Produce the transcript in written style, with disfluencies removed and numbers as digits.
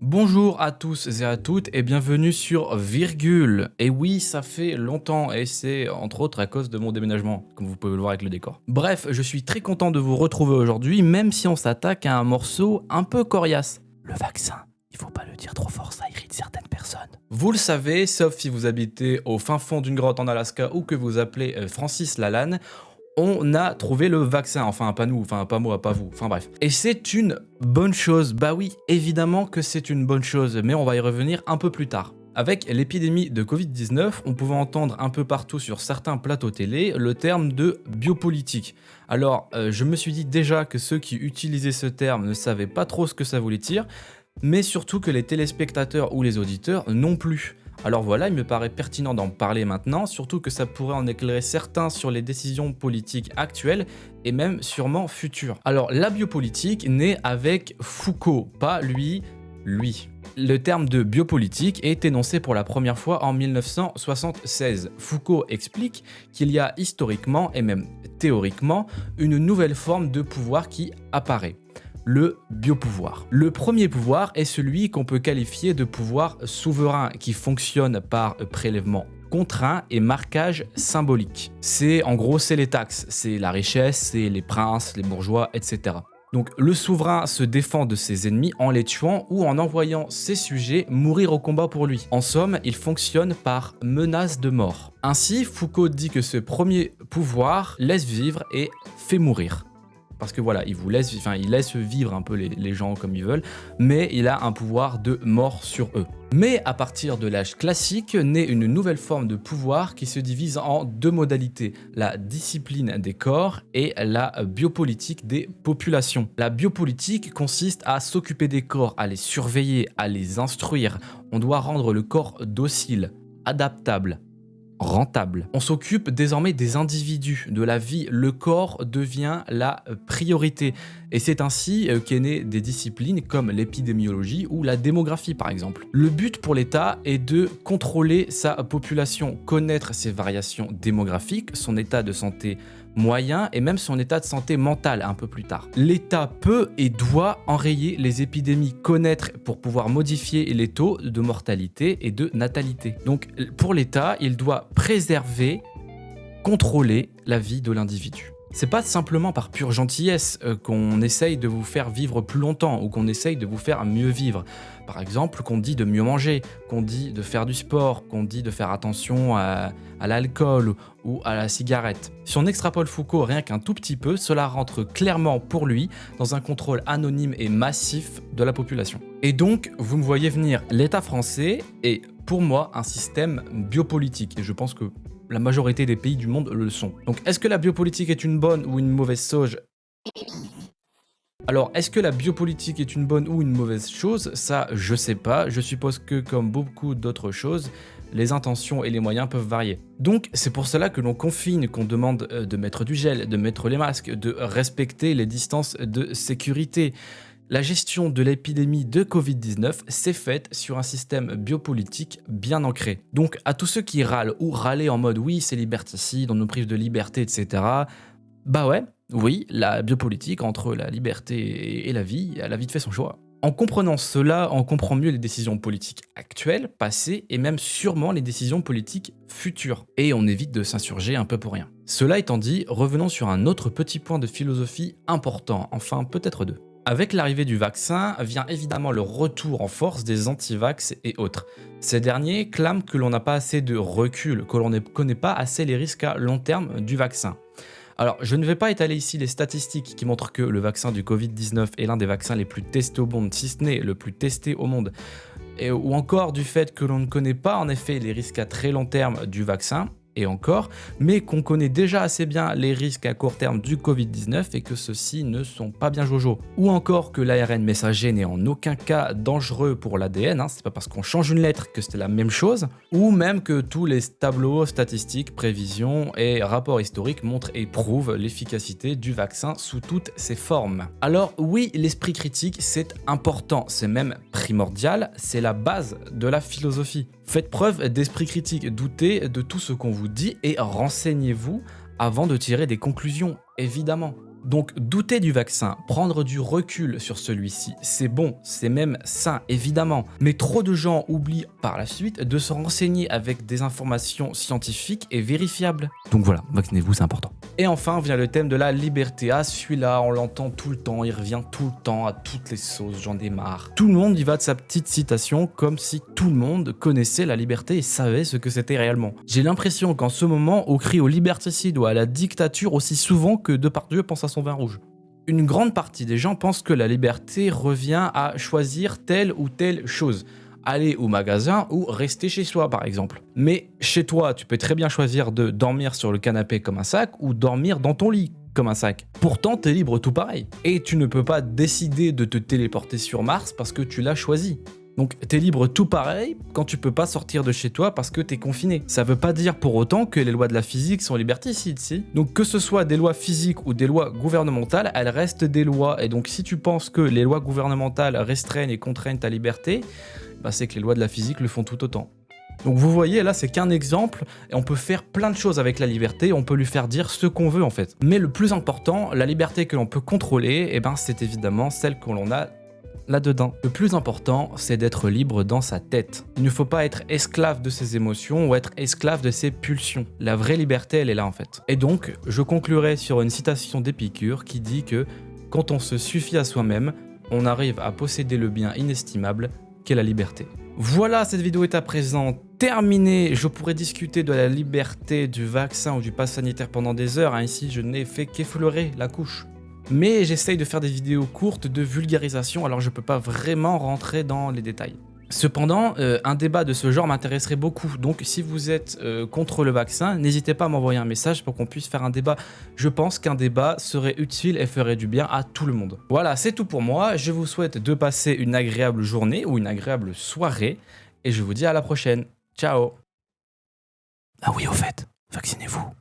Bonjour à tous et à toutes et bienvenue sur Virgule. Et oui, ça fait longtemps et c'est entre autres à cause de mon déménagement, comme vous pouvez le voir avec le décor. Bref, je suis très content de vous retrouver aujourd'hui, même si on s'attaque à un morceau un peu coriace. Le vaccin. Il faut pas le dire trop fort, ça irrite certaines personnes. Vous le savez, sauf si vous habitez au fin fond d'une grotte en Alaska ou que vous appelez Francis Lalanne, on a trouvé le vaccin, enfin pas nous, enfin pas moi, pas vous, enfin bref. Et c'est une bonne chose, bah oui, évidemment que c'est une bonne chose, mais on va y revenir un peu plus tard. Avec l'épidémie de Covid-19, on pouvait entendre un peu partout sur certains plateaux télé le terme de biopolitique. Alors, je me suis dit déjà que ceux qui utilisaient ce terme ne savaient pas trop ce que ça voulait dire, mais surtout que les téléspectateurs ou les auditeurs non plus. Alors voilà, il me paraît pertinent d'en parler maintenant, surtout que ça pourrait en éclairer certains sur les décisions politiques actuelles et même sûrement futures. Alors la biopolitique naît avec Foucault, pas lui. Le terme de biopolitique est énoncé pour la première fois en 1976. Foucault explique qu'il y a historiquement et même théoriquement une nouvelle forme de pouvoir qui apparaît. Le biopouvoir. Le premier pouvoir est celui qu'on peut qualifier de pouvoir souverain qui fonctionne par prélèvement contraint et marquage symbolique. C'est les taxes, c'est la richesse, c'est les princes, les bourgeois, etc. Donc le souverain se défend de ses ennemis en les tuant ou en envoyant ses sujets mourir au combat pour lui. En somme, il fonctionne par menace de mort. Ainsi, Foucault dit que ce premier pouvoir laisse vivre et fait mourir. Parce que voilà, il laisse vivre un peu les gens comme ils veulent, mais il a un pouvoir de mort sur eux. Mais à partir de l'âge classique, naît une nouvelle forme de pouvoir qui se divise en deux modalités, la discipline des corps et la biopolitique des populations. La biopolitique consiste à s'occuper des corps, à les surveiller, à les instruire. On doit rendre le corps docile, adaptable, rentable. On s'occupe désormais des individus, de la vie. Le corps devient la priorité. Et c'est ainsi qu'est née des disciplines comme l'épidémiologie ou la démographie par exemple. Le but pour l'État est de contrôler sa population, connaître ses variations démographiques, son état de santé moyen et même son état de santé mentale un peu plus tard. L'État peut et doit enrayer les épidémies, connaître pour pouvoir modifier les taux de mortalité et de natalité. Donc pour l'État, il doit préserver, contrôler la vie de l'individu. C'est pas simplement par pure gentillesse qu'on essaye de vous faire vivre plus longtemps ou qu'on essaye de vous faire mieux vivre. Par exemple, qu'on dit de mieux manger, qu'on dit de faire du sport, qu'on dit de faire attention à l'alcool ou à la cigarette. Si on extrapole Foucault rien qu'un tout petit peu, cela rentre clairement pour lui dans un contrôle anonyme et massif de la population. Et donc, vous me voyez venir, l'État français est pour moi un système biopolitique et je pense que la majorité des pays du monde le sont. Donc est-ce que la biopolitique est une bonne ou une mauvaise chose ? Alors, est-ce que la biopolitique est une bonne ou une mauvaise chose ? Ça, je sais pas. Je suppose que, comme beaucoup d'autres choses, les intentions et les moyens peuvent varier. Donc, c'est pour cela que l'on confine, qu'on demande de mettre du gel, de mettre les masques, de respecter les distances de sécurité. La gestion de l'épidémie de Covid-19 s'est faite sur un système biopolitique bien ancré. Donc à tous ceux qui râlent ou râlent en mode oui c'est liberticide, on nous prive de liberté, etc. Bah ouais, oui, la biopolitique entre la liberté et la vie, elle a vite fait son choix. En comprenant cela, on comprend mieux les décisions politiques actuelles, passées et même sûrement les décisions politiques futures. Et on évite de s'insurger un peu pour rien. Cela étant dit, revenons sur un autre petit point de philosophie important, enfin peut-être deux. Avec l'arrivée du vaccin vient évidemment le retour en force des anti-vax et autres. Ces derniers clament que l'on n'a pas assez de recul, que l'on ne connaît pas assez les risques à long terme du vaccin. Alors, je ne vais pas étaler ici les statistiques qui montrent que le vaccin du Covid-19 est l'un des vaccins les plus testés au monde, si ce n'est le plus testé au monde, ou encore du fait que l'on ne connaît pas en effet les risques à très long terme du vaccin, et encore, mais qu'on connaît déjà assez bien les risques à court terme du Covid-19 et que ceux-ci ne sont pas bien jojo. Ou encore que l'ARN messager n'est en aucun cas dangereux pour l'ADN, c'est pas parce qu'on change une lettre que c'est la même chose, ou même que tous les tableaux statistiques, prévisions et rapports historiques montrent et prouvent l'efficacité du vaccin sous toutes ses formes. Alors oui, l'esprit critique c'est important, c'est même primordial, c'est la base de la philosophie. Faites preuve d'esprit critique, doutez de tout ce qu'on vous dit et renseignez-vous avant de tirer des conclusions, évidemment. Donc douter du vaccin, prendre du recul sur celui-ci, c'est bon, c'est même sain évidemment, mais trop de gens oublient par la suite de se renseigner avec des informations scientifiques et vérifiables. Donc voilà, vaccinez-vous, c'est important. Et enfin vient le thème de la liberté. Ah, celui-là, on l'entend tout le temps, il revient tout le temps à toutes les sauces, j'en ai marre. Tout le monde y va de sa petite citation comme si tout le monde connaissait la liberté et savait ce que c'était réellement. J'ai l'impression qu'en ce moment, on crie au liberticide ou à la dictature aussi souvent que Depardieu pense à son vin rouge. Une grande partie des gens pensent que la liberté revient à choisir telle ou telle chose. Aller au magasin ou rester chez soi par exemple. Mais chez toi, tu peux très bien choisir de dormir sur le canapé comme un sac ou dormir dans ton lit comme un sac. Pourtant, t'es libre tout pareil. Et tu ne peux pas décider de te téléporter sur Mars parce que tu l'as choisi. Donc t'es libre tout pareil quand tu peux pas sortir de chez toi parce que t'es confiné. Ça veut pas dire pour autant que les lois de la physique sont liberticides, si. Donc que ce soit des lois physiques ou des lois gouvernementales, elles restent des lois. Et donc si tu penses que les lois gouvernementales restreignent et contraignent ta liberté, bah c'est que les lois de la physique le font tout autant. Donc vous voyez, là c'est qu'un exemple, et on peut faire plein de choses avec la liberté, on peut lui faire dire ce qu'on veut en fait. Mais le plus important, la liberté que l'on peut contrôler, eh ben, c'est évidemment celle que l'on a là-dedans. Le plus important, c'est d'être libre dans sa tête. Il ne faut pas être esclave de ses émotions ou être esclave de ses pulsions. La vraie liberté, elle est là en fait. Et donc, je conclurai sur une citation d'Épicure qui dit que quand on se suffit à soi-même, on arrive à posséder le bien inestimable qu'est la liberté. Voilà, cette vidéo est à présent terminée. Je pourrais discuter de la liberté du vaccin ou du pass sanitaire pendant des heures. Ici, je n'ai fait qu'effleurer la couche. Mais j'essaye de faire des vidéos courtes de vulgarisation, alors je peux pas vraiment rentrer dans les détails. Cependant, un débat de ce genre m'intéresserait beaucoup, donc si vous êtes contre le vaccin, n'hésitez pas à m'envoyer un message pour qu'on puisse faire un débat. Je pense qu'un débat serait utile et ferait du bien à tout le monde. Voilà, c'est tout pour moi, je vous souhaite de passer une agréable journée ou une agréable soirée, et je vous dis à la prochaine. Ciao. Ah oui, au fait, vaccinez-vous.